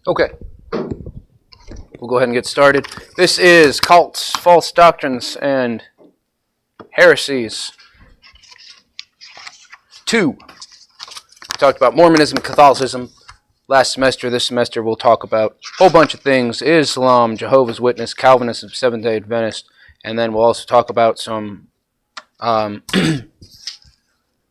Okay, we'll go ahead and get started. This is Cults, False Doctrines, and Heresies 2. We talked about Mormonism, Catholicism last semester. This semester we'll talk about a whole bunch of things: Islam, Jehovah's Witness, Calvinism, Seventh-day Adventist, and then we'll also talk about some...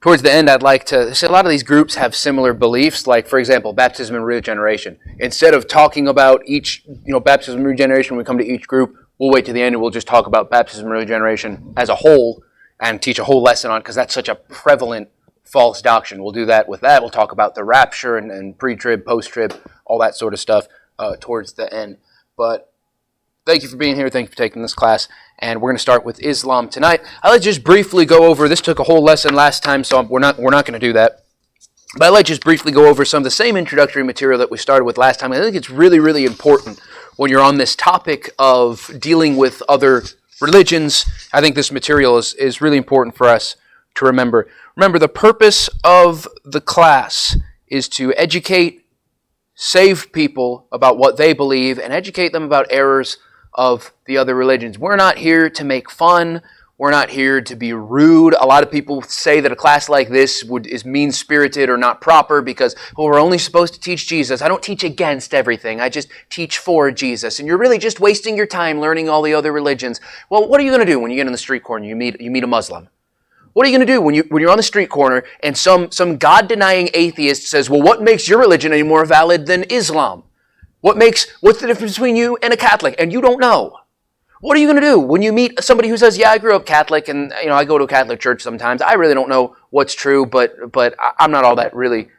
Towards the end, I'd like to say a lot of these groups have similar beliefs, like, for example, baptism and regeneration. Instead of talking about each, baptism and regeneration when we come to each group, we'll wait to the end and we'll just talk about baptism and regeneration as a whole and teach a whole lesson on it, because that's such a prevalent false doctrine. We'll do that with that. We'll talk about the rapture and pre-trib, post-trib, all that sort of stuff towards the end. But thank you for being here. Thank you for taking this class. And we're going to start with Islam tonight. I'd like to just briefly go over, this took a whole lesson last time, so we're not going to do that. But I'd like to just briefly go over some of the same introductory material that we started with last time. I think it's really, really important when you're on this topic of dealing with other religions. I think this material is really important for us to remember. Remember, the purpose of the class is to educate, save people about what they believe, and educate them about errors of the other religions. We're not here to make fun. We're not here to be rude. A lot of people say that a class like this is mean-spirited or not proper because, well, we're only supposed to teach Jesus. I don't teach against everything. I just teach for Jesus. And you're really just wasting your time learning all the other religions. Well, what are you going to do when you get in the street corner and you meet a Muslim? What are you going to do when you're on the street corner and some God-denying atheist says, well, what makes your religion any more valid than Islam? What's the difference between you and a Catholic? And you don't know. What are you going to do when you meet somebody who says, yeah, I grew up Catholic and I go to a Catholic church sometimes. I really don't know what's true, but I'm not all that really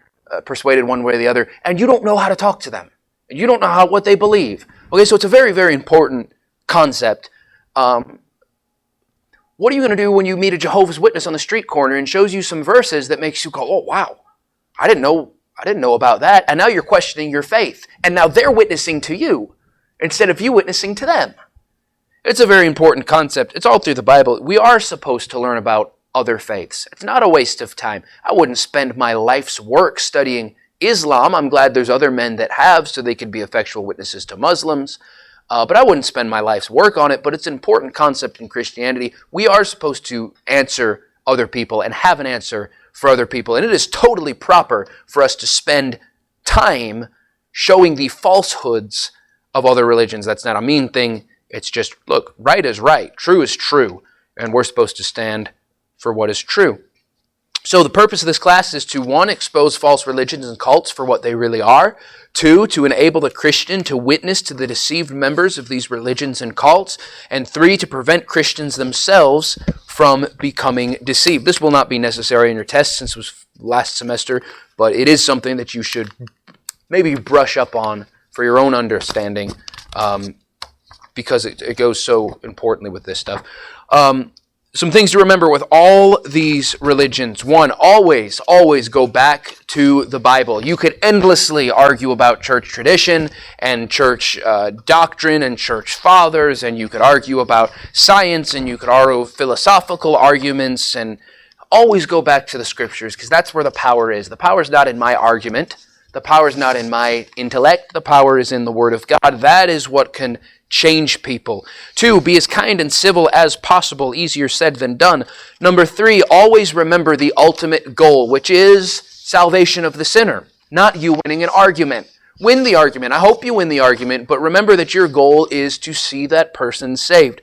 persuaded one way or the other. And you don't know how to talk to them. You don't know what they believe. Okay, so it's a very, very important concept. What are you going to do when you meet a Jehovah's Witness on the street corner and shows you some verses that makes you go, oh, wow, I didn't know about that. And now you're questioning your faith. And now they're witnessing to you instead of you witnessing to them. It's a very important concept. It's all through the Bible. We are supposed to learn about other faiths. It's not a waste of time. I wouldn't spend my life's work studying Islam. I'm glad there's other men that have, so they could be effectual witnesses to Muslims. But I wouldn't spend my life's work on it. But it's an important concept in Christianity. We are supposed to answer other people and have an answer for other people. And it is totally proper for us to spend time showing the falsehoods of other religions. That's not a mean thing. It's just, look, right is right, true is true, and we're supposed to stand for what is true. So the purpose of this class is to, 1, expose false religions and cults for what they really are. 2, to enable the Christian to witness to the deceived members of these religions and cults. And 3, to prevent Christians themselves from becoming deceived. This will not be necessary in your test since it was last semester, but it is something that you should maybe brush up on for your own understanding, because it goes so importantly with this stuff. Some things to remember with all these religions. 1, always go back to the Bible. You could endlessly argue about church tradition and church doctrine and church fathers, and you could argue about science, and you could argue philosophical arguments, and always go back to the Scriptures, because that's where the power is. The power is not in my argument. The power is not in my intellect. The power is in the Word of God. That is what can change people. 2, be as kind and civil as possible. Easier said than done. 3, always remember the ultimate goal, which is salvation of the sinner, not you winning an argument. Win the argument. I hope you win the argument, but remember that your goal is to see that person saved.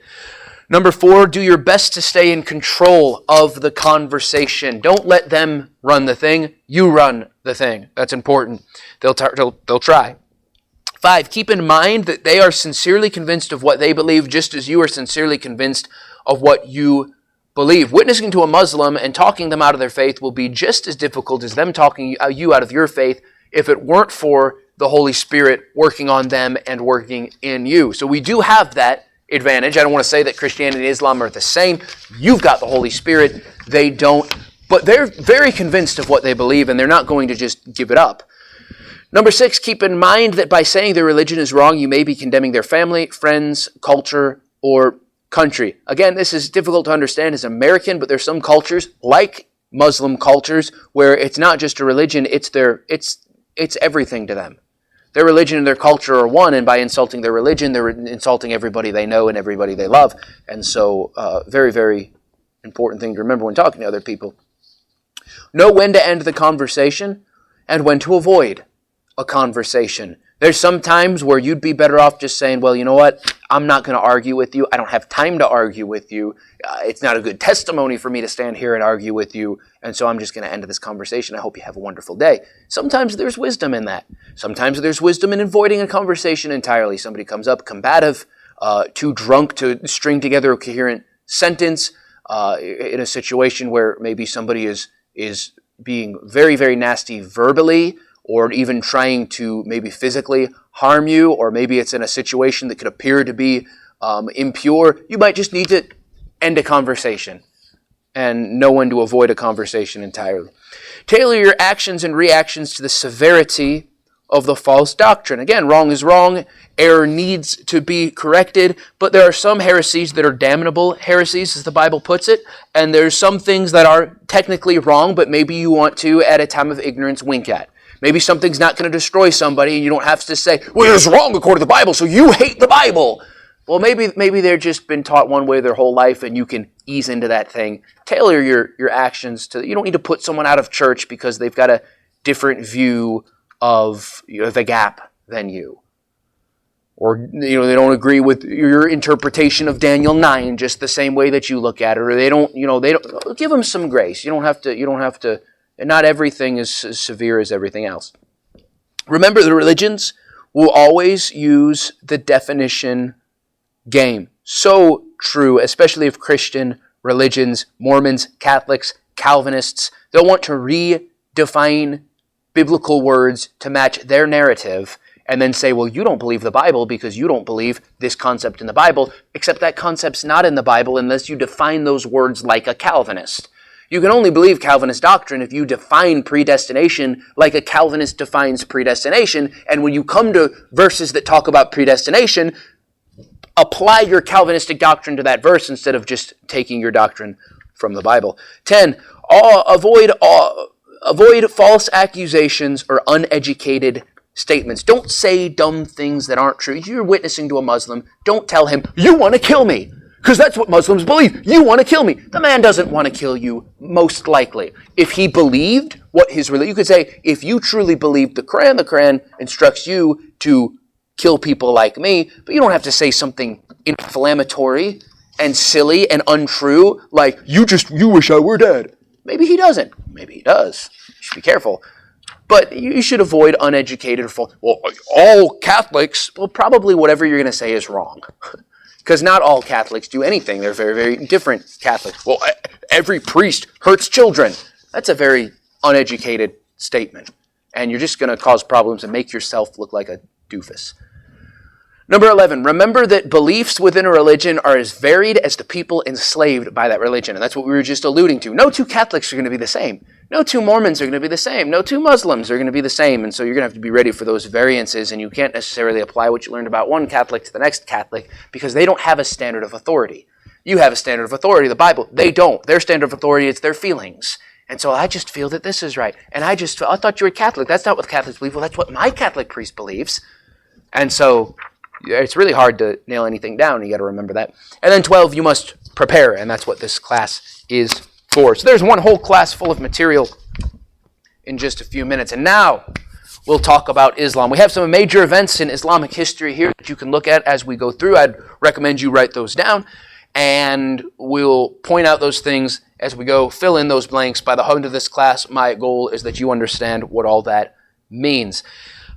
4, do your best to stay in control of the conversation. Don't let them run the thing. You run the thing. That's important. They'll try. 5, keep in mind that they are sincerely convinced of what they believe, just as you are sincerely convinced of what you believe. Witnessing to a Muslim and talking them out of their faith will be just as difficult as them talking you out of your faith if it weren't for the Holy Spirit working on them and working in you. So we do have that advantage. I don't want to say that Christianity and Islam are the same. You've got the Holy Spirit. They don't. But they're very convinced of what they believe, and they're not going to just give it up. 6, keep in mind that by saying their religion is wrong, you may be condemning their family, friends, culture, or country. Again, this is difficult to understand as American, but there's some cultures, like Muslim cultures, where it's not just a religion, it's everything to them. Their religion and their culture are one, and by insulting their religion, they're insulting everybody they know and everybody they love. And so, very, very important thing to remember when talking to other people. Know when to end the conversation and when to avoid a conversation. There's some times where you'd be better off just saying, well, you know what? I'm not going to argue with you. I don't have time to argue with you. It's not a good testimony for me to stand here and argue with you. And so I'm just going to end this conversation. I hope you have a wonderful day. Sometimes there's wisdom in that. Sometimes there's wisdom in avoiding a conversation entirely. Somebody comes up combative, too drunk to string together a coherent sentence, in a situation where maybe somebody is being very, very nasty verbally, or even trying to maybe physically harm you, or maybe it's in a situation that could appear to be impure. You might just need to end a conversation and know when to avoid a conversation entirely. Tailor your actions and reactions to the severity of the false doctrine. Again, wrong is wrong. Error needs to be corrected, but there are some heresies that are damnable heresies, as the Bible puts it, and there's some things that are technically wrong, but maybe you want to, at a time of ignorance, wink at. Maybe something's not going to destroy somebody, and you don't have to say, well, it's wrong according to the Bible, so you hate the Bible. Well, maybe they've just been taught one way their whole life, and you can ease into that thing. Tailor your actions to. You don't need to put someone out of church because they've got a different view of the gap than you, or they don't agree with your interpretation of Daniel 9 just the same way that you look at it, or they don't give them some grace. You don't have to. And not everything is as severe as everything else. Remember, the religions will always use the definition game. So true, especially of Christian religions, Mormons, Catholics, Calvinists. They'll want to redefine biblical words to match their narrative and then say, well, you don't believe the Bible because you don't believe this concept in the Bible, except that concept's not in the Bible unless you define those words like a Calvinist. You can only believe Calvinist doctrine if you define predestination like a Calvinist defines predestination. And when you come to verses that talk about predestination, apply your Calvinistic doctrine to that verse instead of just taking your doctrine from the Bible. 10, avoid false accusations or uneducated statements. Don't say dumb things that aren't true. You're witnessing to a Muslim. Don't tell him, you want to kill me. Because that's what Muslims believe. You want to kill me. The man doesn't want to kill you, most likely. If he believed what his religion, you could say, if you truly believe the Quran instructs you to kill people like me, but you don't have to say something inflammatory and silly and untrue, like, you wish I were dead. Maybe he doesn't. Maybe he does. You should be careful. But you should avoid uneducated or false. Well, all Catholics, well, probably whatever you're going to say is wrong. Because not all Catholics do anything. They're very, very different Catholics. Well, every priest hurts children. That's a very uneducated statement. And you're just going to cause problems and make yourself look like a doofus. Number 11, remember that beliefs within a religion are as varied as the people enslaved by that religion. And that's what we were just alluding to. No two Catholics are going to be the same. No two Mormons are going to be the same. No two Muslims are going to be the same. And so you're going to have to be ready for those variances. And you can't necessarily apply what you learned about one Catholic to the next Catholic because they don't have a standard of authority. You have a standard of authority, the Bible. They don't. Their standard of authority is their feelings. And so I just feel that this is right. And I thought you were Catholic. That's not what Catholics believe. Well, that's what my Catholic priest believes. And so it's really hard to nail anything down. You got to remember that. And then 12, you must prepare, and that's what this class is for. So there's one whole class full of material in just a few minutes. And now we'll talk about Islam. We have some major events in Islamic history here that you can look at as we go through. I'd recommend you write those down, and we'll point out those things as we go, fill in those blanks. By the end of this class, my goal is that you understand what all that means.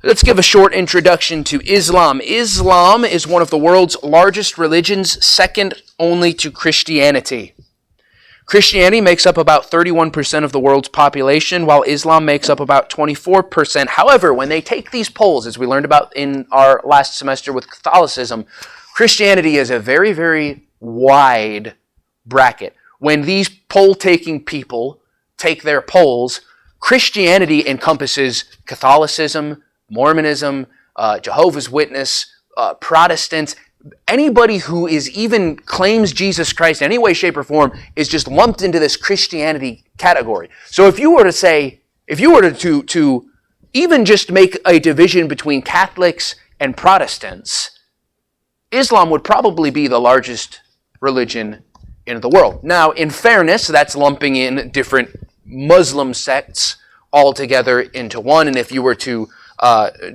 Let's give a short introduction to Islam. Islam is one of the world's largest religions, second only to Christianity. Christianity makes up about 31% of the world's population, while Islam makes up about 24%. However, when they take these polls, as we learned about in our last semester with Catholicism, Christianity is a very, very wide bracket. When these poll-taking people take their polls, Christianity encompasses Catholicism, Mormonism, Jehovah's Witness, Protestants. Anybody who even claims Jesus Christ in any way, shape, or form is just lumped into this Christianity category. So if you were to even just make a division between Catholics and Protestants, Islam would probably be the largest religion in the world. Now, in fairness, that's lumping in different Muslim sects all together into one, and if you were to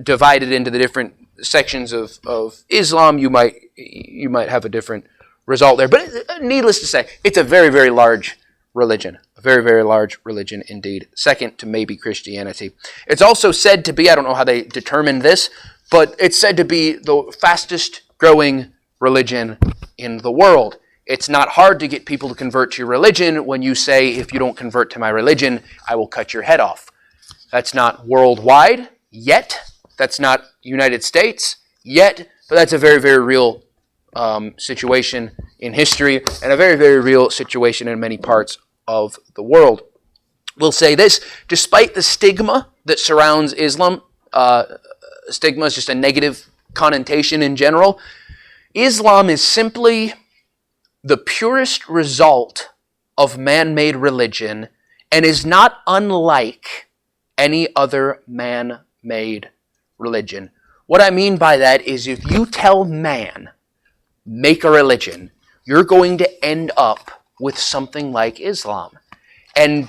divide it into the different sections of Islam, you might have a different result there. But needless to say, it's a very, very large religion. A very, very large religion indeed. Second to maybe Christianity. It's also said to be, I don't know how they determined this, but it's said to be the fastest growing religion in the world. It's not hard to get people to convert to your religion when you say, if you don't convert to my religion, I will cut your head off. That's not worldwide yet. That's not United States yet, but that's a very, very real situation in history and a very, very real situation in many parts of the world. We'll say this, despite the stigma that surrounds Islam, stigma is just a negative connotation in general, Islam is simply the purest result of man-made religion and is not unlike any other man-made religion. What I mean by that is if you tell man, make a religion, you're going to end up with something like Islam. And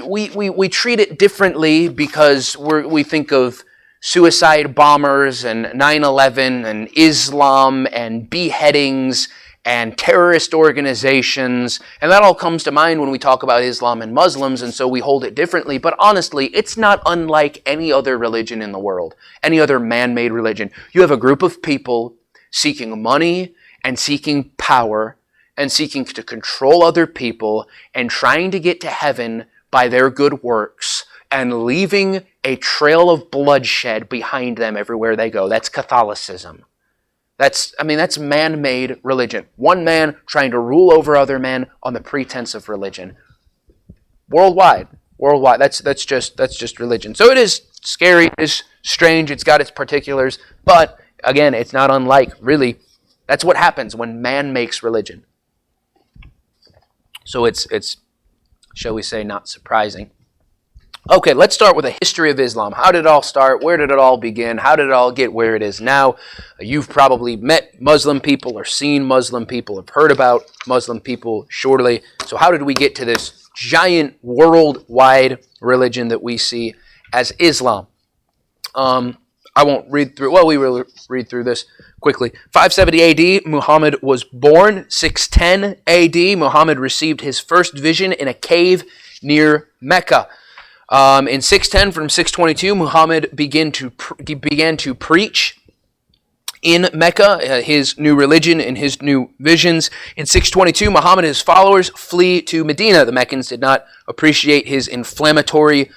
we treat it differently because we think of suicide bombers and 9/11 and Islam and beheadings and terrorist organizations, and that all comes to mind when we talk about Islam and Muslims, and so we hold it differently. But honestly, it's not unlike any other religion in the world, any other man-made religion. You have a group of people seeking money and seeking power and seeking to control other people and trying to get to heaven by their good works and leaving a trail of bloodshed behind them everywhere they go. That's Catholicism. That's man-made religion. One man trying to rule over other men on the pretense of religion. Worldwide. That's just religion. So it is scary, it is strange, it's got its particulars, but again, it's not unlike, really, that's what happens when man makes religion. So it's shall we say, not surprising. Okay, let's start with a history of Islam. How did it all start? Where did it all begin? How did it all get where it is now? You've probably met Muslim people or seen Muslim people, have heard about Muslim people surely. So how did we get to this giant worldwide religion that we see as Islam? I won't read through, we will read through this quickly. 570 A.D., Muhammad was born. 610 A.D., Muhammad received his first vision in a cave near Mecca. In 610, from 622, Muhammad began to preach in Mecca, his new religion and his new visions. In 622, Muhammad and his followers flee to Medina. The Meccans did not appreciate his inflammatory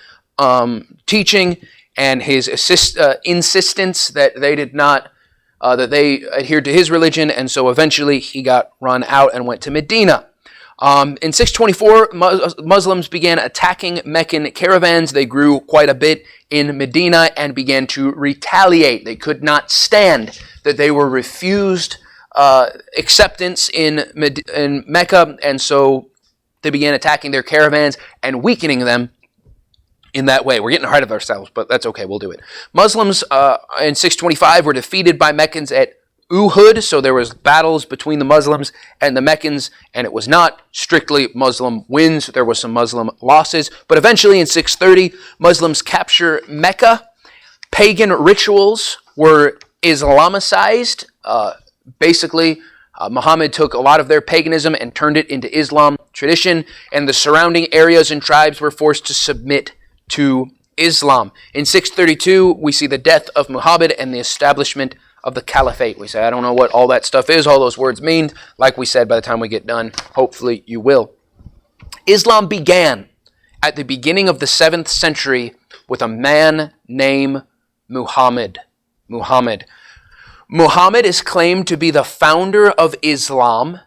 teaching and his insistence that they did not, that they adhered to his religion, and so eventually he got run out and went to Medina. In 624, Muslims began attacking Meccan caravans. They grew quite a bit in Medina and began to retaliate. They could not stand that they were refused acceptance in Mecca, and so they began attacking their caravans and weakening them in that way. We're getting ahead of ourselves, but that's okay, we'll do it. Muslims in 625 were defeated by Meccans at Uhud, so there was battles between the Muslims and the Meccans, and it was not strictly Muslim wins. There was some Muslim losses, but eventually in 630, Muslims capture Mecca. Pagan rituals were Islamicized. Basically, Muhammad took a lot of their paganism and turned it into Islam tradition, and the surrounding areas and tribes were forced to submit to Islam. In 632, we see the death of Muhammad and the establishment of the caliphate. We say, I don't know what all that stuff is, all those words mean. Like we said, by the time we get done, hopefully you will. Islam began at the beginning of the 7th century with a man named Muhammad. Muhammad is claimed to be the founder of Islam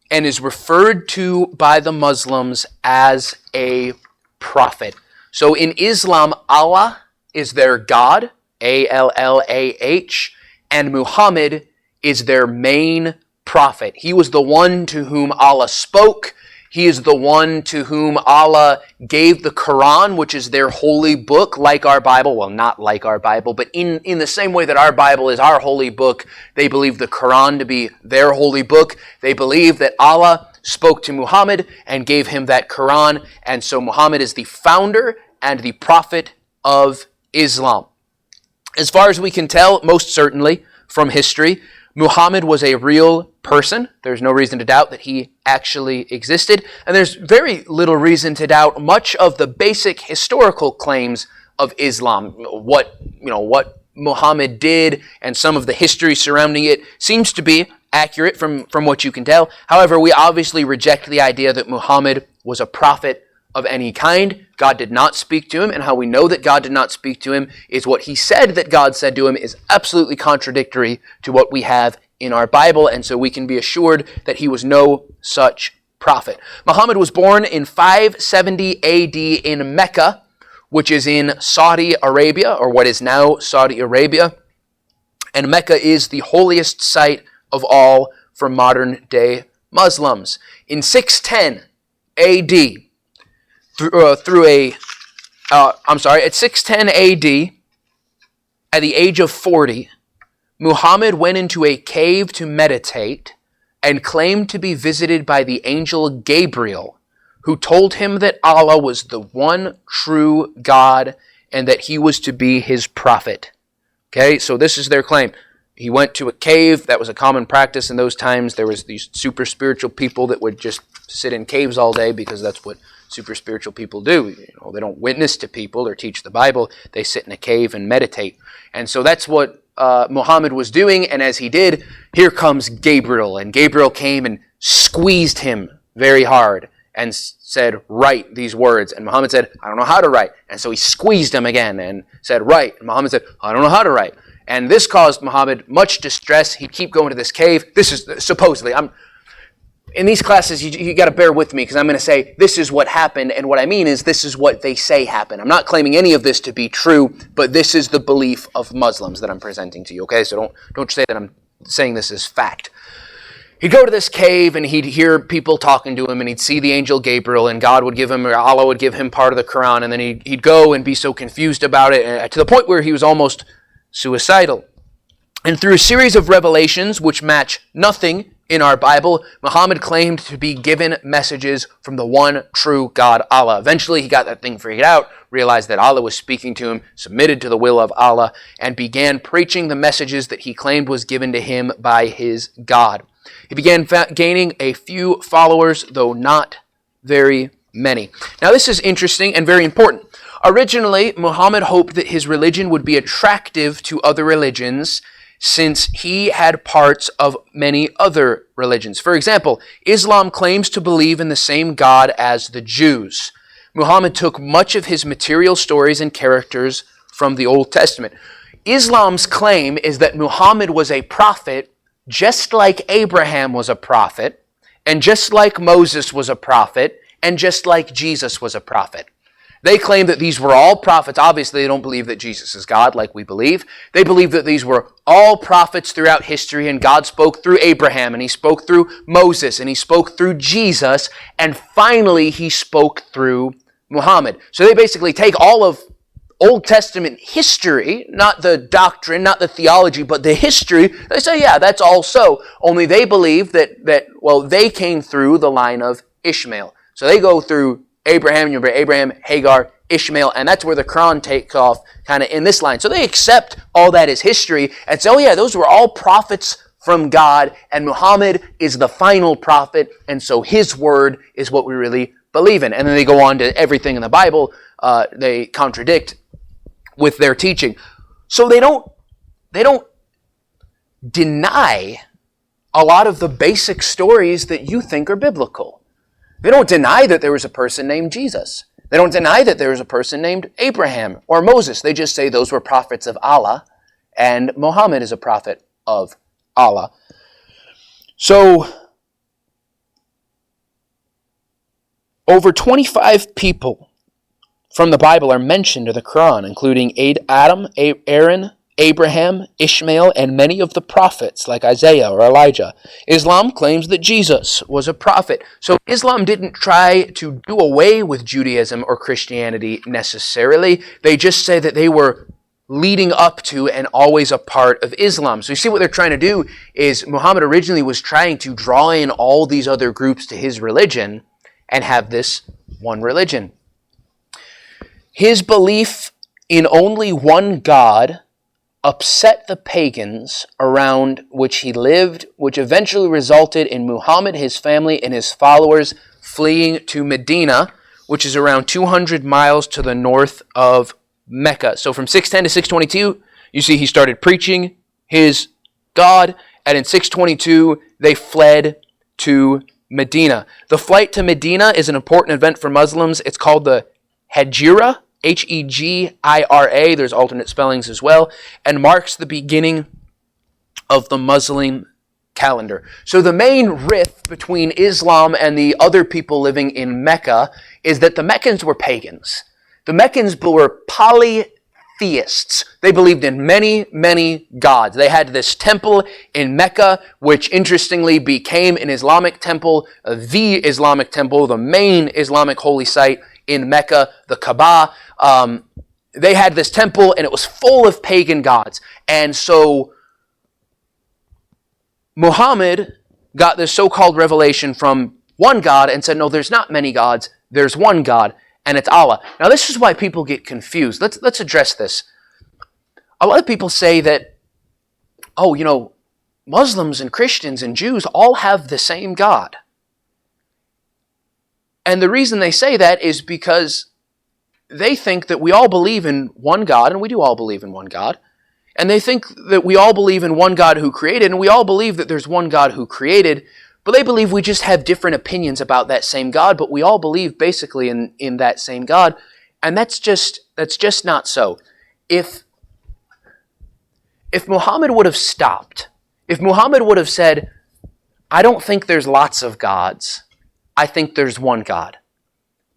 and is referred to by the Muslims as a prophet. So in Islam, Allah is their God, A-L-L-A-H, and Muhammad is their main prophet. He was the one to whom Allah spoke. He is the one to whom Allah gave the Quran, which is their holy book, like our Bible. Well, not like our Bible, but in the same way that our Bible is our holy book, they believe the Quran to be their holy book. They believe that Allah spoke to Muhammad and gave him that Quran, and so Muhammad is the founder and the prophet of Islam. As far as we can tell, most certainly from history, Muhammad was a real person. There's no reason to doubt that he actually existed. And there's very little reason to doubt much of the basic historical claims of Islam. What Muhammad did and some of the history surrounding it seems to be accurate from what you can tell. However, we obviously reject the idea that Muhammad was a prophet of any kind. God did not speak to him, and how we know that God did not speak to him is what he said that God said to him is absolutely contradictory to what we have in our Bible, and so we can be assured that he was no such prophet. Muhammad was born in 570 AD in Mecca, which is in Saudi Arabia, or what is now Saudi Arabia, and Mecca is the holiest site of all for modern-day Muslims. In 610 AD, at 610 AD, at the age of 40, Muhammad went into a cave to meditate and claimed to be visited by the angel Gabriel, who told him that Allah was the one true God and that he was to be his prophet. Okay, so this is their claim. He went to a cave. That was a common practice in those times. There was these super spiritual people that would just sit in caves all day because that's what super spiritual people do. They don't witness to people or teach the Bible. They sit in a cave and meditate. And so that's what Muhammad was doing. And as he did, here comes Gabriel. And Gabriel came and squeezed him very hard and said, write these words. And Muhammad said, I don't know how to write. And so he squeezed him again and said, write. And Muhammad said, I don't know how to write. And this caused Muhammad much distress. He'd keep going to this cave. This is supposedly, in these classes, you got to bear with me because I'm going to say this is what happened, and what I mean is this is what they say happened. I'm not claiming any of this to be true, but this is the belief of Muslims that I'm presenting to you, okay? So don't say that I'm saying this is fact. He'd go to this cave and he'd hear people talking to him, and he'd see the angel Gabriel, and God would give him, or Allah would give him part of the Quran, and then he'd go and be so confused about it to the point where he was almost suicidal. And through a series of revelations which match nothing in our Bible, Muhammad claimed to be given messages from the one true God, Allah. Eventually, he got that thing figured out, realized that Allah was speaking to him, submitted to the will of Allah, and began preaching the messages that he claimed was given to him by his God. He began gaining a few followers, though not very many. Now, this is interesting and very important. Originally, Muhammad hoped that his religion would be attractive to other religions, since he had parts of many other religions. For example, Islam claims to believe in the same God as the Jews. Muhammad took much of his material stories and characters from the Old Testament. Islam's claim is that Muhammad was a prophet just like Abraham was a prophet, and just like Moses was a prophet, and just like Jesus was a prophet. They claim that these were all prophets. Obviously, they don't believe that Jesus is God like we believe. They believe that these were all prophets throughout history, and God spoke through Abraham, and he spoke through Moses, and he spoke through Jesus, and finally he spoke through Muhammad. So they basically take all of Old Testament history, not the doctrine, not the theology, but the history. They say, yeah, that's all so. Only they believe that they came through the line of Ishmael. So they go through Abraham, Hagar, Ishmael, and that's where the Quran takes off kind of in this line. So they accept all that as history and say, oh yeah, those were all prophets from God, and Muhammad is the final prophet, and so his word is what we really believe in. And then they go on to everything in the Bible they contradict with their teaching. So they don't deny a lot of the basic stories that you think are biblical. They don't deny that there was a person named Jesus. They don't deny that there was a person named Abraham or Moses. They just say those were prophets of Allah, and Muhammad is a prophet of Allah. So, over 25 people from the Bible are mentioned in the Quran, including Adam, Aaron, Abraham, Ishmael, and many of the prophets like Isaiah or Elijah. Islam claims that Jesus was a prophet. So Islam didn't try to do away with Judaism or Christianity necessarily. They just say that they were leading up to and always a part of Islam. So you see what they're trying to do is Muhammad originally was trying to draw in all these other groups to his religion and have this one religion. His belief in only one God upset the pagans around which he lived, which eventually resulted in Muhammad, his family, and his followers fleeing to Medina, which is around 200 miles to the north of Mecca. So from 610 to 622, you see he started preaching his God, and in 622, they fled to Medina. The flight to Medina is an important event for Muslims. It's called the Hejira, Hegira. There's alternate spellings as well, and marks the beginning of the Muslim calendar. So the main rift between Islam and the other people living in Mecca is that the Meccans were pagans. The Meccans were polytheists. They believed in many, many gods. They had this temple in Mecca, which interestingly became an Islamic temple, the Islamic temple, the main Islamic holy site in Mecca, the Kaaba. They had this temple and it was full of pagan gods. And so Muhammad got this so-called revelation from one God and said, no, there's not many gods. There's one God, and it's Allah. Now, this is why people get confused. Let's address this. A lot of people say that, Muslims and Christians and Jews all have the same God. And the reason they say that is because they think that we all believe in one God, and we do all believe in one God. And they think that we all believe in one God who created, and we all believe that there's one God who created, but they believe we just have different opinions about that same God, but we all believe basically in that same God. And that's just not so. If Muhammad would have stopped, if Muhammad would have said, I don't think there's lots of gods, I think there's one God.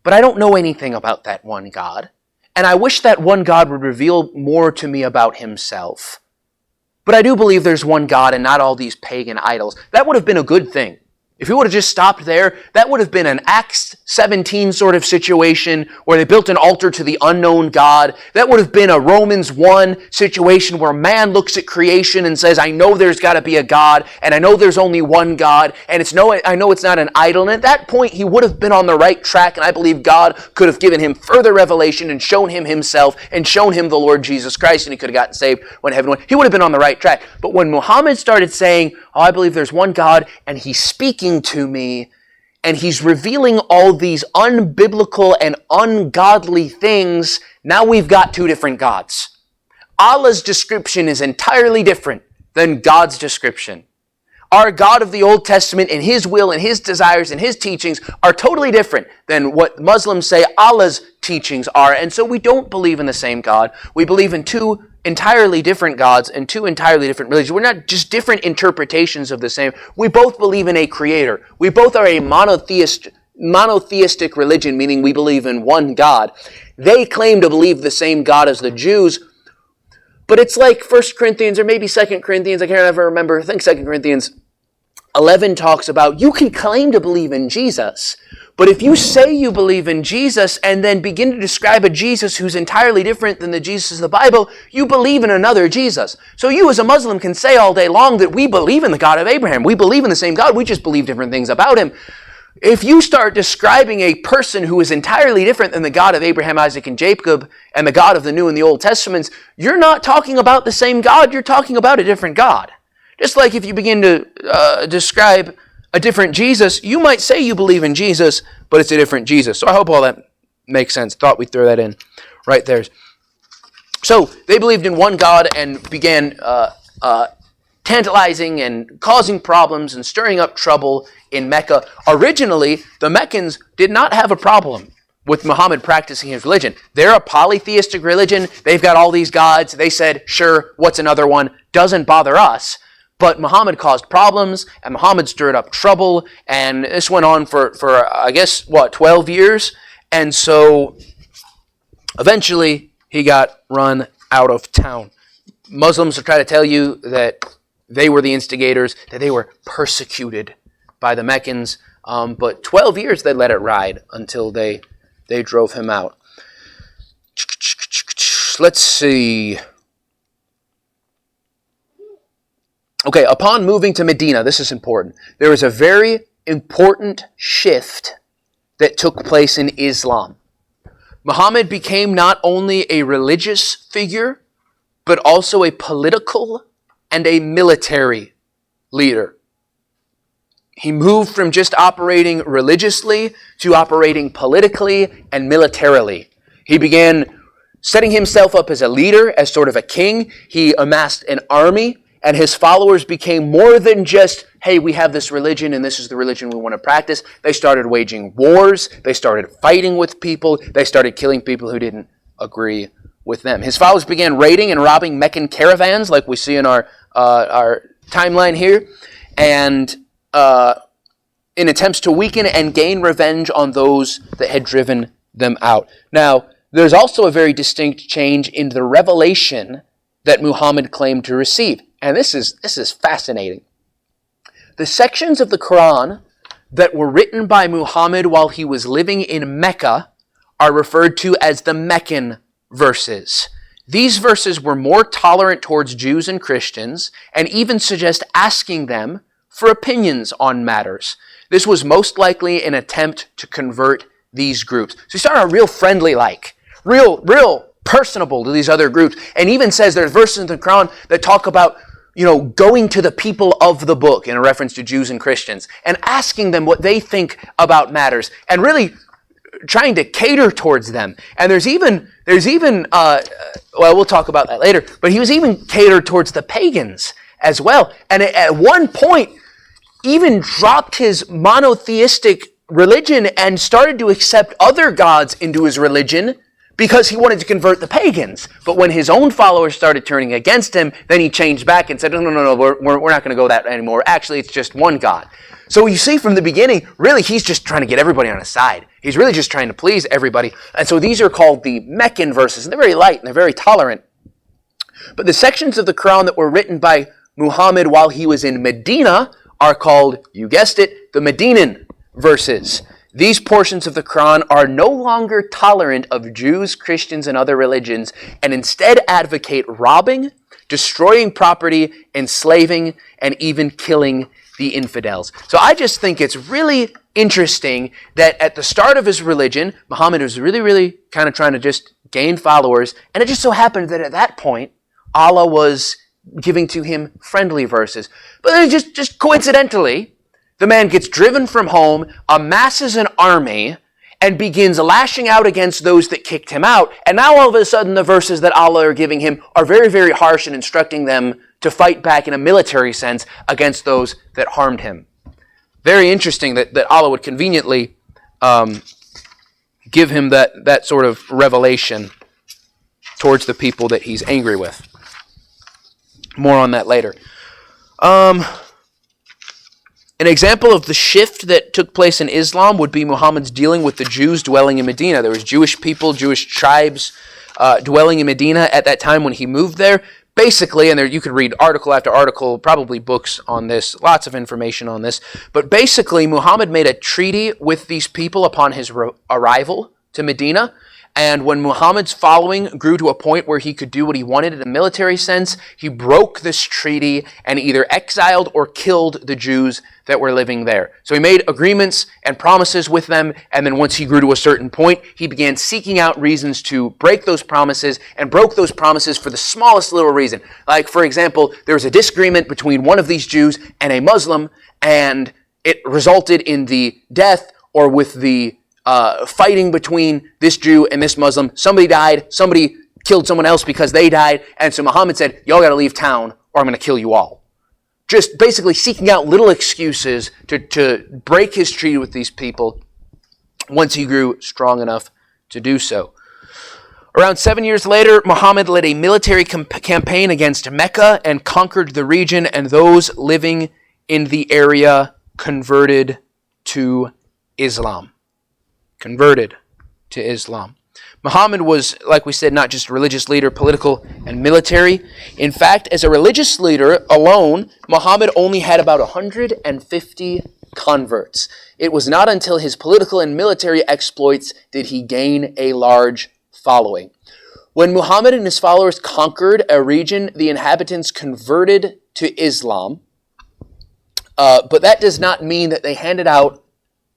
But I don't know anything about that one God. And I wish that one God would reveal more to me about himself. But I do believe there's one God and not all these pagan idols. That would have been a good thing. If he would have just stopped there, that would have been an Acts 17 sort of situation where they built an altar to the unknown God. That would have been a Romans 1 situation where man looks at creation and says, I know there's got to be a God, and I know there's only one God, and I know it's not an idol. And at that point, he would have been on the right track, and I believe God could have given him further revelation and shown him himself and shown him the Lord Jesus Christ, and he could have gotten saved when heaven went. He would have been on the right track. But when Muhammad started saying, I believe there's one God, and he's speaking to me, and he's revealing all these unbiblical and ungodly things, now we've got two different gods. Allah's description is entirely different than God's description. Our God of the Old Testament and his will and his desires and his teachings are totally different than what Muslims say Allah's teachings are. And so we don't believe in the same God. We believe in two entirely different gods and two entirely different religions. We're not just different interpretations of the same. We both believe in a creator. We both are a monotheistic religion, meaning we believe in one God. They claim to believe the same God as the Jews, but it's like 1 Corinthians or maybe 2 Corinthians, I can't ever remember, I think 2 Corinthians 11 talks about you can claim to believe in Jesus, but if you say you believe in Jesus and then begin to describe a Jesus who's entirely different than the Jesus of the Bible, you believe in another Jesus. So you as a Muslim can say all day long that we believe in the God of Abraham, we believe in the same God, we just believe different things about him. If you start describing a person who is entirely different than the God of Abraham, Isaac, and Jacob, and the God of the New and the Old Testaments, you're not talking about the same God, you're talking about a different God. Just like if you begin to describe a different Jesus, you might say you believe in Jesus, but it's a different Jesus. So I hope all that makes sense. Thought we'd throw that in right there. So they believed in one God and began tantalizing and causing problems and stirring up trouble in Mecca. Originally, the Meccans did not have a problem with Muhammad practicing his religion. They're a polytheistic religion. They've got all these gods. They said, sure, what's another one? Doesn't bother us. But Muhammad caused problems, and Muhammad stirred up trouble, and this went on for 12 years? And so eventually he got run out of town. Muslims will try to tell you that they were the instigators, that they were persecuted by the Meccans, but 12 years they let it ride until they drove him out. Let's see. Okay, upon moving to Medina, this is important. There was a very important shift that took place in Islam. Muhammad became not only a religious figure, but also a political and a military leader. He moved from just operating religiously to operating politically and militarily. He began setting himself up as a leader, as sort of a king. He amassed an army, and his followers became more than just, hey, we have this religion and this is the religion we want to practice. They started waging wars. They started fighting with people. They started killing people who didn't agree with them. His followers began raiding and robbing Meccan caravans, like we see in our timeline here, and in attempts to weaken and gain revenge on those that had driven them out. Now, there's also a very distinct change in the revelation that Muhammad claimed to receive. And this is fascinating. The sections of the Quran that were written by Muhammad while he was living in Mecca are referred to as the Meccan verses. These verses were more tolerant towards Jews and Christians, and even suggest asking them for opinions on matters. This was most likely an attempt to convert these groups. So he started out real friendly real personable to these other groups, and even says there's verses in the Quran that talk about, going to the people of the book, in a reference to Jews and Christians, and asking them what they think about matters, and really trying to cater towards them. And there's even we'll talk about that later, but he was even catered towards the pagans as well. And at one point, even dropped his monotheistic religion and started to accept other gods into his religion because he wanted to convert the pagans. But when his own followers started turning against him, then he changed back and said, no, we're not going to go that anymore. Actually, it's just one God. So you see from the beginning, really, he's just trying to get everybody on his side. He's really just trying to please everybody. And so these are called the Meccan verses. And they're very light and they're very tolerant. But the sections of the Quran that were written by Muhammad while he was in Medina are called, you guessed it, the Medinan verses. These portions of the Quran are no longer tolerant of Jews, Christians, and other religions, and instead advocate robbing, destroying property, enslaving, and even killing the infidels. So I just think it's really interesting that at the start of his religion, Muhammad was really kind of trying to just gain followers, and it just so happened that at that point, Allah was giving to him friendly verses. But then just coincidentally, the man gets driven from home, amasses an army, and begins lashing out against those that kicked him out. And now all of a sudden the verses that Allah are giving him are very, very harsh and instructing them to fight back in a military sense against those that harmed him. Very interesting that Allah would conveniently give him that sort of revelation towards the people that he's angry with. More on that later. An example of the shift that took place in Islam would be Muhammad's dealing with the Jews dwelling in Medina. There was Jewish people, Jewish tribes dwelling in Medina at that time when he moved there. Basically, and there you could read article after article, probably books on this, lots of information on this, but basically Muhammad made a treaty with these people upon his arrival to Medina. And when Muhammad's following grew to a point where he could do what he wanted in a military sense, he broke this treaty and either exiled or killed the Jews that were living there. So he made agreements and promises with them, and then once he grew to a certain point, he began seeking out reasons to break those promises, and broke those promises for the smallest little reason. Like, for example, there was a disagreement between one of these Jews and a Muslim, and it resulted in the death, or with the fighting between this Jew and this Muslim. Somebody died, somebody killed someone else because they died, and so Muhammad said, y'all got to leave town or I'm going to kill you all. Just basically seeking out little excuses to break his treaty with these people once he grew strong enough to do so. Around 7 years later, Muhammad led a military campaign against Mecca and conquered the region, and those living in the area converted to Islam. Muhammad was, like we said, not just a religious leader, political and military. In fact, as a religious leader alone, Muhammad only had about 150 converts. It was not until his political and military exploits did he gain a large following. When Muhammad and his followers conquered a region, the inhabitants converted to Islam. But that does not mean that they handed out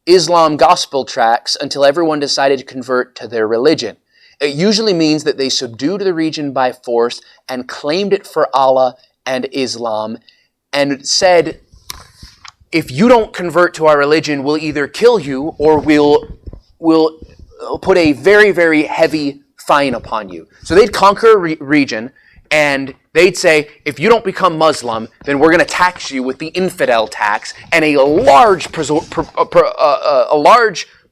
Islam gospel tracts until everyone decided to convert to their religion. It usually means that they subdued the region by force and claimed it for Allah and Islam and said, if you don't convert to our religion, we'll either kill you or we'll put a very, very heavy fine upon you. So they'd conquer a region and they'd say, if you don't become Muslim, then we're going to tax you with the infidel tax, and a large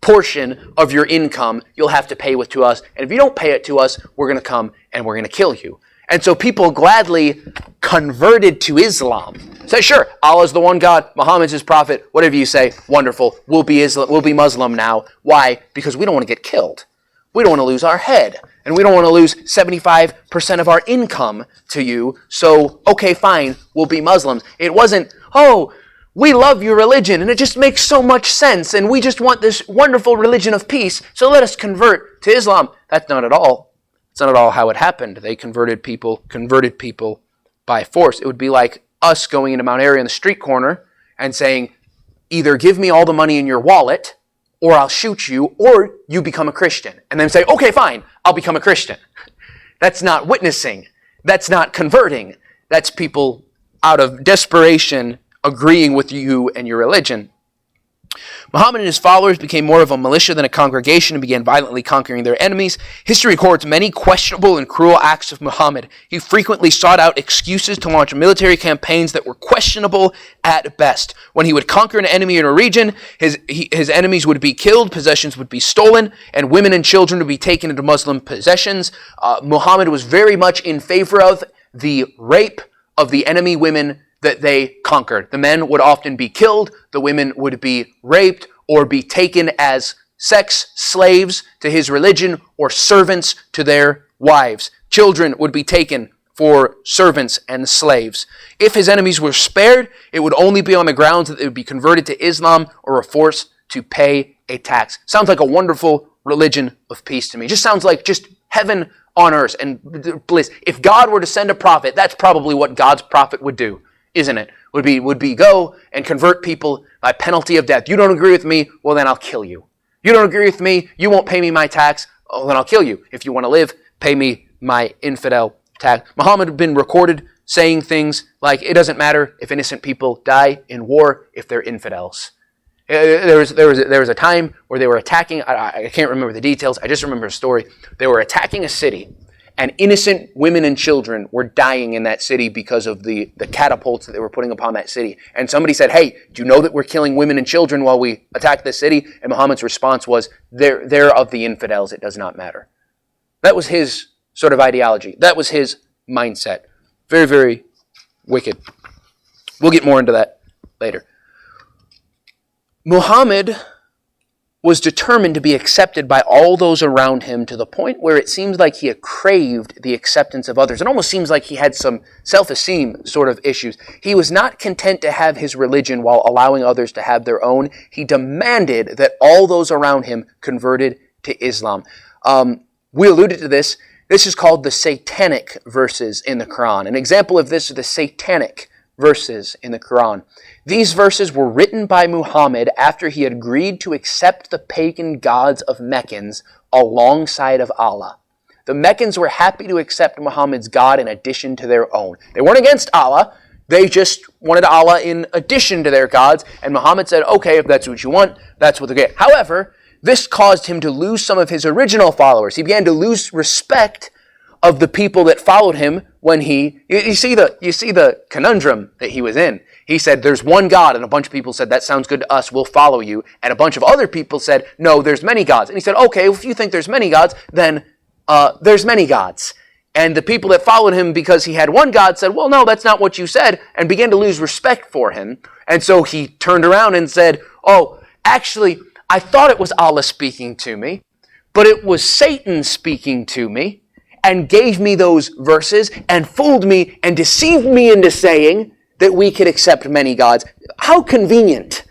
portion of your income you'll have to pay to us. And if you don't pay it to us, we're going to come and we're going to kill you. And so people gladly converted to Islam. Say, sure, Allah's the one God, Muhammad's his prophet, whatever you say, wonderful. We'll be Muslim now. Why? Because we don't want to get killed. We don't want to lose our head. And we don't want to lose 75% of our income to you. So, okay, fine, we'll be Muslims. It wasn't, oh, we love your religion and it just makes so much sense and we just want this wonderful religion of peace, so let us convert to Islam. That's not at all. It's not at all how it happened. They converted people by force. It would be like us going into Mount Airy on the street corner and saying, either give me all the money in your wallet or I'll shoot you, or you become a Christian. And then say, okay, fine, I'll become a Christian. That's not witnessing. That's not converting. That's people out of desperation agreeing with you and your religion. Muhammad and his followers became more of a militia than a congregation and began violently conquering their enemies. History records many questionable and cruel acts of Muhammad. He frequently sought out excuses to launch military campaigns that were questionable at best. When he would conquer an enemy in a region, his enemies would be killed, possessions would be stolen, and women and children would be taken into Muslim possessions. Muhammad was very much in favor of the rape of the enemy women that they conquered. The men would often be killed, the women would be raped or be taken as sex slaves to his religion or servants to their wives. Children would be taken for servants and slaves. If his enemies were spared, it would only be on the grounds that they would be converted to Islam or were forced to pay a tax. Sounds like a wonderful religion of peace to me. Just sounds like just heaven on earth and bliss. If God were to send a prophet, that's probably what God's prophet would do. Isn't it? Would be go and convert people by penalty of death. You don't agree with me? Well, then I'll kill you. You don't agree with me? You won't pay me my tax? Oh, then I'll kill you. If you want to live, pay me my infidel tax. Muhammad had been recorded saying things like, it doesn't matter if innocent people die in war if they're infidels. There was a time where they were attacking, I can't remember the details, I just remember a story. They were attacking a city, and innocent women and children were dying in that city because of the catapults that they were putting upon that city. And somebody said, hey, do you know that we're killing women and children while we attack this city? And Muhammad's response was, they're of the infidels, it does not matter. That was his sort of ideology. That was his mindset. Very, very wicked. We'll get more into that later. Muhammad was determined to be accepted by all those around him to the point where it seems like he craved the acceptance of others. It almost seems like he had some self-esteem sort of issues. He was not content to have his religion while allowing others to have their own. He demanded that all those around him converted to Islam. We alluded to this. This is called the satanic verses in the Quran. An example of this are the satanic verses in the Quran. These verses were written by Muhammad after he had agreed to accept the pagan gods of Meccans alongside of Allah. The Meccans were happy to accept Muhammad's God in addition to their own. They weren't against Allah, they just wanted Allah in addition to their gods, and Muhammad said, okay, if that's what you want, that's what they get. However, this caused him to lose some of his original followers. He began to lose respect of the people that followed him when you see the conundrum that he was in. He said, there's one God, and a bunch of people said, that sounds good to us, we'll follow you. And a bunch of other people said, no, there's many gods. And he said, okay, if you think there's many gods, then there's many gods. And the people that followed him because he had one God said, well, no, that's not what you said, and began to lose respect for him. And so he turned around and said, oh, actually, I thought it was Allah speaking to me, but it was Satan speaking to me and gave me those verses and fooled me and deceived me into saying that we could accept many gods. How convenient.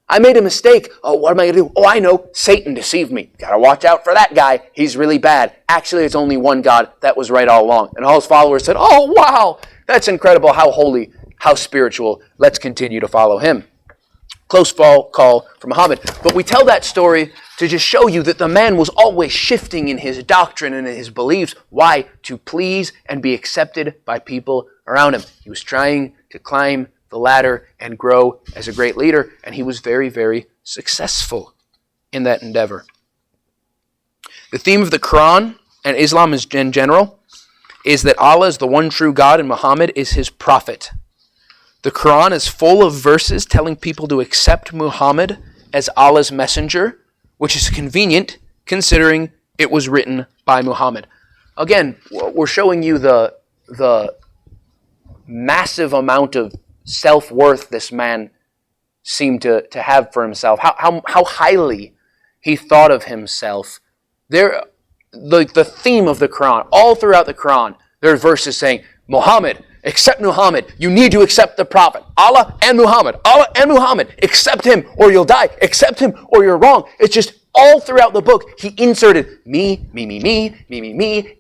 I made a mistake. Oh, what am I going to do? Oh, I know. Satan deceived me. Got to watch out for that guy. He's really bad. Actually, it's only one God. That was right all along. And all his followers said, oh, wow, that's incredible. How holy, how spiritual. Let's continue to follow him. Close call for Muhammad. But we tell that story to just show you that the man was always shifting in his doctrine and in his beliefs. Why? To please and be accepted by people around him. He was trying to climb the ladder and grow as a great leader, and he was very, very successful in that endeavor. The theme of the Quran and Islam in general is that Allah is the one true God and Muhammad is his prophet. The Quran is full of verses telling people to accept Muhammad as Allah's messenger, which is convenient considering it was written by Muhammad. Again, we're showing you the massive amount of self-worth this man seemed to have for himself, how highly he thought of himself. The theme of the Quran, all throughout the Quran, there are verses saying, Muhammad, accept Muhammad. You need to accept the Prophet. Allah and Muhammad. Allah and Muhammad. Accept him or you'll die. Accept him or you're wrong. It's just all throughout the book, he inserted me,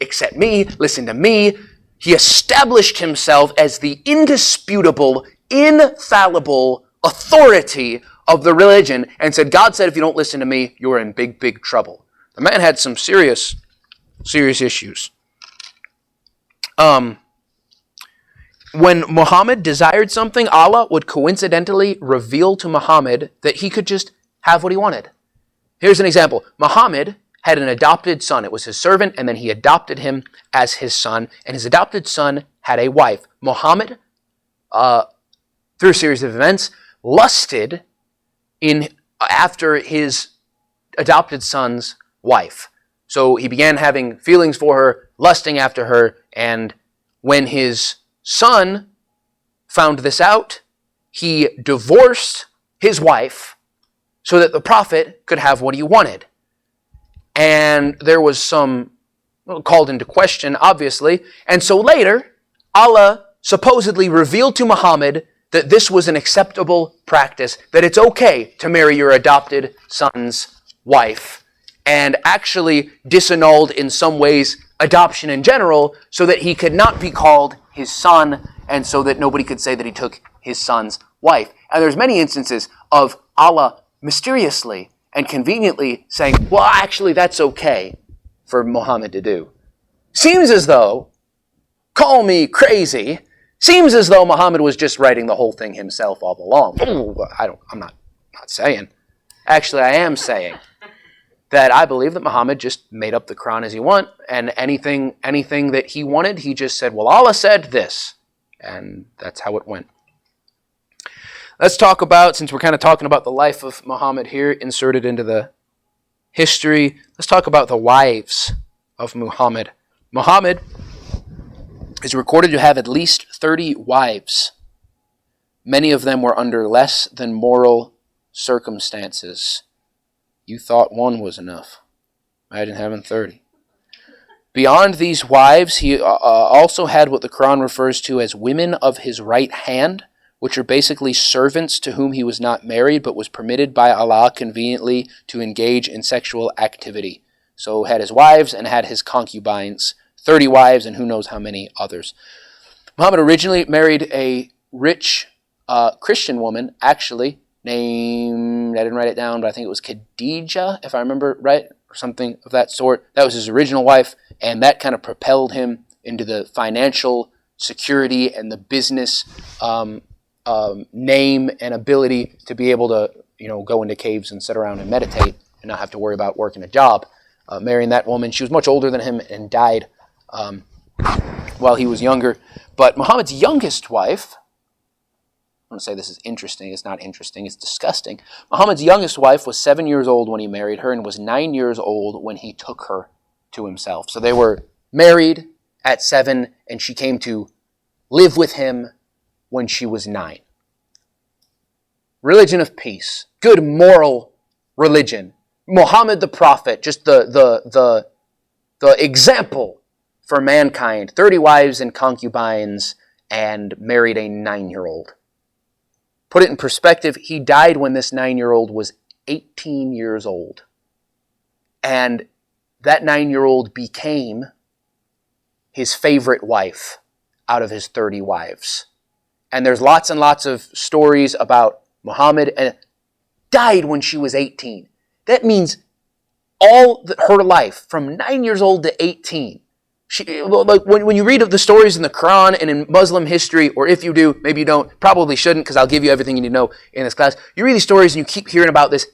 accept me, listen to me. He established himself as the indisputable, infallible authority of the religion and said, God said, if you don't listen to me, you're in big, big trouble. The man had some serious issues. When Muhammad desired something, Allah would coincidentally reveal to Muhammad that he could just have what he wanted. Here's an example. Muhammad had an adopted son. It was his servant, and then he adopted him as his son, and his adopted son had a wife. Muhammad, through a series of events, lusted after his adopted son's wife. So he began having feelings for her, lusting after her, and when his son found this out, he divorced his wife so that the prophet could have what he wanted. And there was some called into question, obviously. And so later, Allah supposedly revealed to Muhammad that this was an acceptable practice, that it's okay to marry your adopted son's wife, and actually disannulled in some ways adoption in general so that he could not be called his son and so that nobody could say that he took his son's wife. And there's many instances of Allah mysteriously and conveniently saying, well, actually, that's okay for Muhammad to do. Seems as though, call me crazy, seems as though Muhammad was just writing the whole thing himself all along. I'm not saying. Actually, I am saying that I believe that Muhammad just made up the Quran as he wanted, and anything that he wanted, he just said, well, Allah said this, and that's how it went. Let's talk about, since we're kind of talking about the life of Muhammad here, inserted into the history, let's talk about the wives of Muhammad. Muhammad is recorded to have at least 30 wives. Many of them were under less than moral circumstances. You thought one was enough. Imagine having 30. Beyond these wives, he also had what the Quran refers to as women of his right hand, which are basically servants to whom he was not married but was permitted by Allah conveniently to engage in sexual activity. So had his wives and had his concubines, 30 wives and who knows how many others. Muhammad originally married a rich Christian woman, actually, named, I didn't write it down, but I think it was Khadijah, if I remember right, or something of that sort. That was his original wife, and that kind of propelled him into the financial security and the business name and ability to be able to, go into caves and sit around and meditate and not have to worry about working a job. Marrying that woman, she was much older than him and died while he was younger. But Muhammad's youngest wife, I want to say this is interesting. It's not interesting. It's disgusting. Muhammad's youngest wife was 7 years old when he married her and was 9 years old when he took her to himself. So they were married at 7 and she came to live with him when she was 9. Religion of peace. Good moral religion. Muhammad the prophet, just the example for mankind. 30 wives and concubines, and married a 9-year-old. Put it in perspective, he died when this 9-year-old was 18 years old. And that 9-year-old became his favorite wife out of his 30 wives. And there's lots and lots of stories about Muhammad, and died when she was 18. That means all her life, from 9 years old to 18, when you read of the stories in the Quran and in Muslim history, or if you do, maybe you don't, probably shouldn't, because I'll give you everything you need to know in this class. You read these stories and you keep hearing about this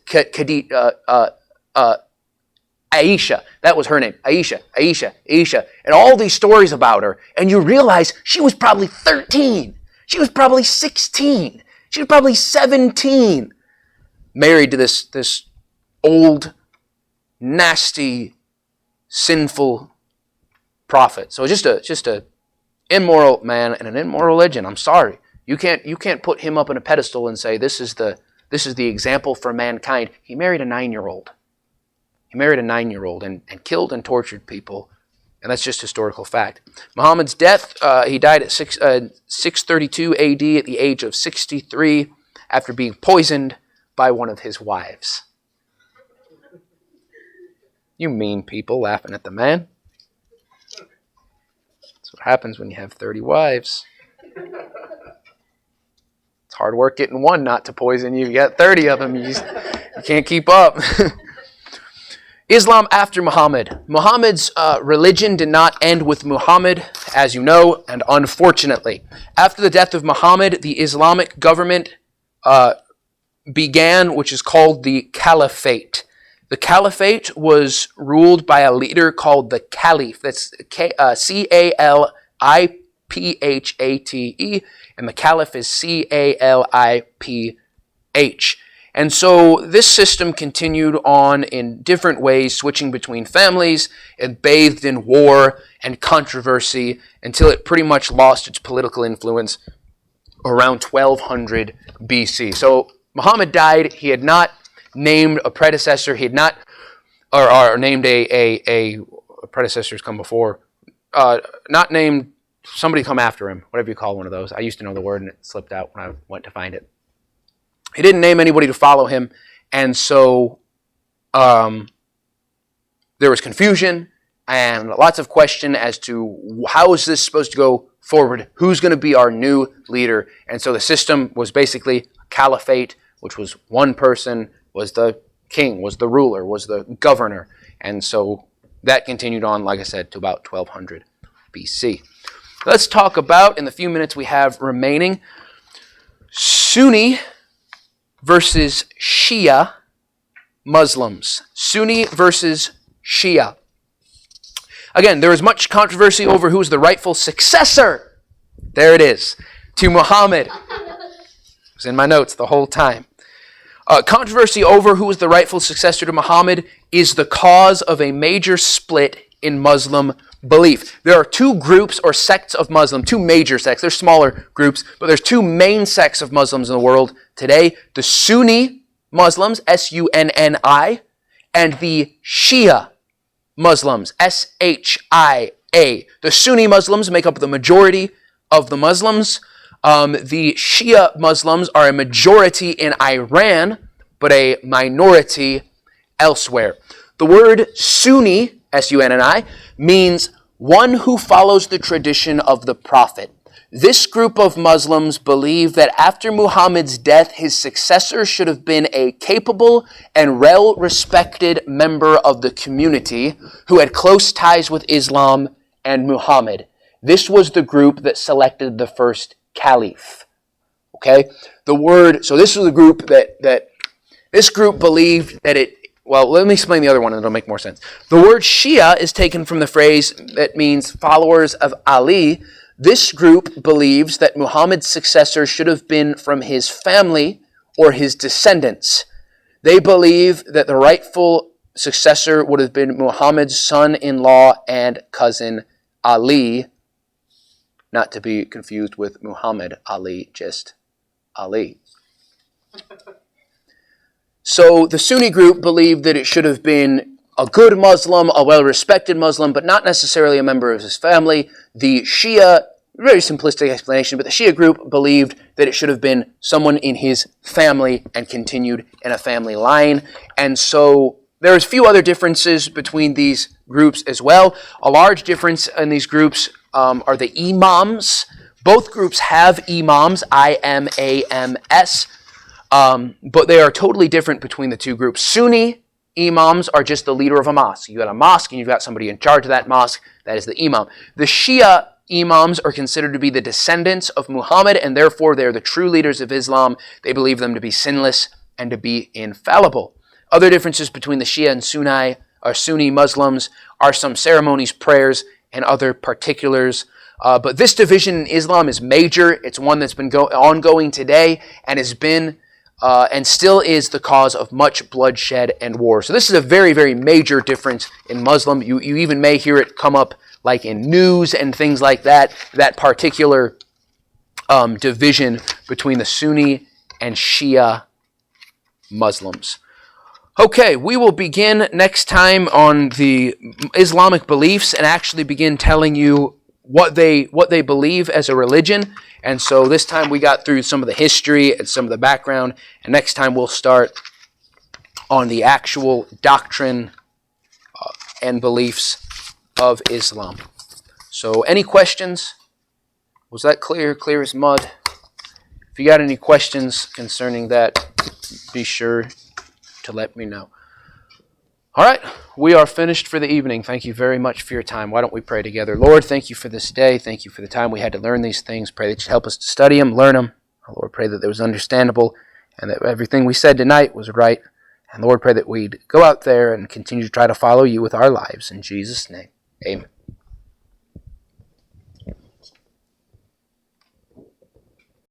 Aisha. That was her name. Aisha. And all these stories about her. And you realize she was probably 13. She was probably 16. She was probably 17. Married to this old, nasty, sinful prophet. So just a immoral man and an immoral religion. I'm sorry. You can't put him up on a pedestal and say this is the example for mankind. He married a 9-year-old. He married a 9-year-old and killed and tortured people. And that's just historical fact. Muhammad's death, he died at 632 AD at the age of 63 after being poisoned by one of his wives. You mean people laughing at the man. That's what happens when you have 30 wives. It's hard work getting one not to poison you. You got 30 of them. You can't keep up. Islam after Muhammad. Muhammad's religion did not end with Muhammad, as you know, and unfortunately. After the death of Muhammad, the Islamic government began, which is called the Caliphate. The Caliphate was ruled by a leader called the Caliph. That's Calipphate, and the Caliph is Caliph. And so this system continued on in different ways, switching between families and bathed in war and controversy until it pretty much lost its political influence around 1200 BC. So Muhammad died. He had not named a predecessor. He had not, or named a predecessor's come before. Not named somebody come after him, whatever you call one of those. I used to know the word and it slipped out when I went to find it. He didn't name anybody to follow him, and so there was confusion and lots of question as to how is this supposed to go forward? Who's going to be our new leader? And so the system was basically a caliphate, which was one person, was the king, was the ruler, was the governor. And so that continued on, like I said, to about 1200 BC. Let's talk about, in the few minutes we have remaining, Sunni versus Shia Muslims. Sunni versus Shia. Again, there is much controversy over who is the rightful successor, there it is, to Muhammad. It was in my notes the whole time. Controversy over who is the rightful successor to Muhammad is the cause of a major split in Muslim belief. There are two groups or sects of Muslim, two major sects. There's smaller groups, but there's two main sects of Muslims in the world today. The Sunni Muslims, S-U-N-N-I, and the Shia Muslims, S-H-I-A. The Sunni Muslims make up the majority of the Muslims. The Shia Muslims are a majority in Iran, but a minority elsewhere. The word Sunni, S-U-N-N-I, means one who follows the tradition of the Prophet. This group of Muslims believe that after Muhammad's death, his successor should have been a capable and well-respected member of the community who had close ties with Islam and Muhammad. This was the group that selected the first caliph. Okay? So this was the group this group believed that well, let me explain the other one and it'll make more sense. The word Shia is taken from the phrase that means followers of Ali. This group believes that Muhammad's successor should have been from his family or his descendants. They believe that the rightful successor would have been Muhammad's son-in-law and cousin Ali, not to be confused with Muhammad Ali, just Ali. So the Sunni group believed that it should have been a good Muslim, a well-respected Muslim, but not necessarily a member of his family. The Shia, very simplistic explanation, but the Shia group believed that it should have been someone in his family and continued in a family line. And so there's a few other differences between these groups as well. A large difference in these groups are the imams. Both groups have imams, I-M-A-M-S, but they are totally different between the two groups. Sunni imams are just the leader of a mosque. You got a mosque and you've got somebody in charge of that mosque. That is the imam. The Shia imams are considered to be the descendants of Muhammad, and therefore they're the true leaders of Islam. They believe them to be sinless and to be infallible. Other differences between the Shia and Sunni Muslims are some ceremonies, prayers, and other particulars. But this division in Islam is major. It's one that's been ongoing today and has been and still is the cause of much bloodshed and war. So this is a very, very major difference in Muslim. You even may hear it come up like in news and things like that, that particular division between the Sunni and Shia Muslims. Okay, we will begin next time on the Islamic beliefs and actually begin telling you what they believe as a religion. And so this time we got through some of the history and some of the background, and next time we'll start on the actual doctrine and beliefs of Islam. So any questions? Was that clear? Clear as mud? If you got any questions concerning that, be sure to let me know. All right, we are finished for the evening. Thank you very much for your time. Why don't we pray together? Lord, thank you for this day. Thank you for the time we had to learn these things. Pray that you help us to study them, learn them. Lord, pray that it was understandable and that everything we said tonight was right. And Lord, pray that we'd go out there and continue to try to follow you with our lives. In Jesus' name, amen.